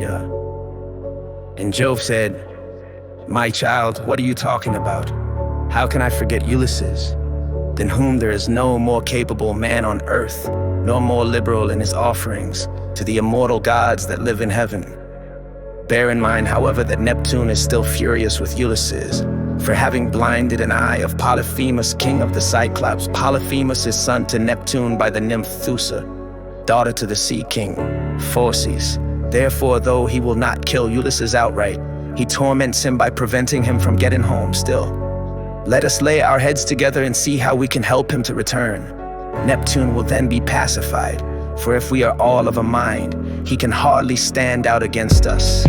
Yeah. And Jove said, "My child, what are you talking about? How can I forget Ulysses, than whom there is no more capable man on earth, nor more liberal in his offerings to the immortal gods that live in heaven? Bear in mind, however, that Neptune is still furious with Ulysses for having blinded an eye of Polyphemus, king of the Cyclopes. Polyphemus is son to Neptune by the nymph Thoosa, daughter to the sea king, Phorcys. Therefore, though he will not kill Ulysses outright, he torments him by preventing him from getting home still. Let us lay our heads together and see how we can help him to return. Neptune will then be pacified, for if we are all of a mind, he can hardly stand out against us."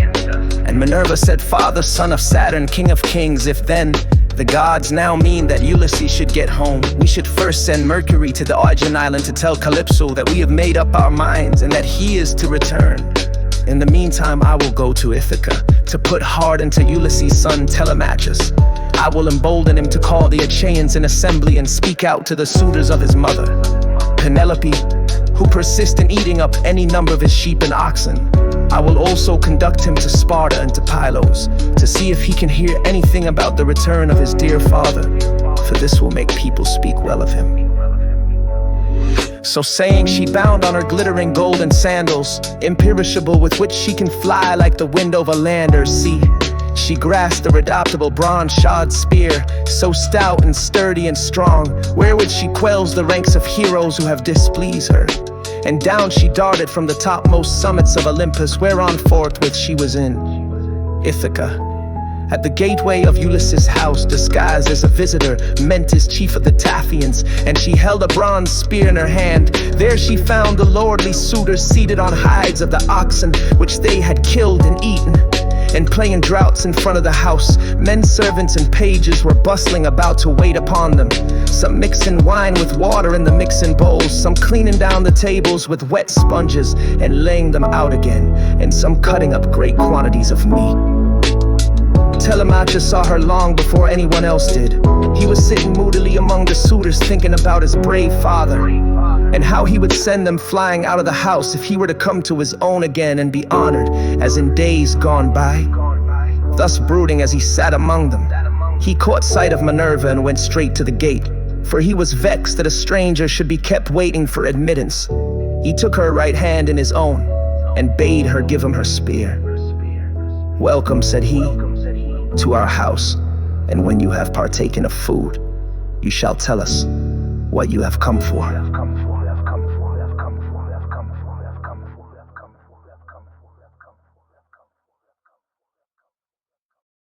And Minerva said, "Father, son of Saturn, king of kings, if then the gods now mean that Ulysses should get home, we should first send Mercury to the Ogygian island to tell Calypso that we have made up our minds and that he is to return. In the meantime, I will go to Ithaca to put heart into Ulysses' son Telemachus. I will embolden him to call the Achaeans in assembly and speak out to the suitors of his mother, Penelope, who persist in eating up any number of his sheep and oxen. I will also conduct him to Sparta and to Pylos to see if he can hear anything about the return of his dear father, for this will make people speak well of him." So saying, she bound on her glittering golden sandals, imperishable, with which she can fly like the wind over land or sea. She grasped the redoubtable bronze-shod spear, so stout and sturdy and strong, wherewith she quells the ranks of heroes who have displeased her. And down she darted from the topmost summits of Olympus, whereon forthwith she was in Ithaca, at the gateway of Ulysses' house, disguised as a visitor, Mentis, chief of the Taphians, and she held a bronze spear in her hand. There she found the lordly suitors seated on hides of the oxen, which they had killed and eaten, and playing draughts in front of the house. Men servants and pages were bustling about to wait upon them, some mixing wine with water in the mixing bowls, some cleaning down the tables with wet sponges and laying them out again, and some cutting up great quantities of meat. Telemachus saw her long before anyone else did. He was sitting moodily among the suitors, thinking about his brave father, and how he would send them flying out of the house if he were to come to his own again and be honored as in days gone by. Thus brooding as he sat among them, he caught sight of Minerva and went straight to the gate, for he was vexed that a stranger should be kept waiting for admittance. He took her right hand in his own and bade her give him her spear. "Welcome," said he, "to our house, and when you have partaken of food, you shall tell us what you have come for."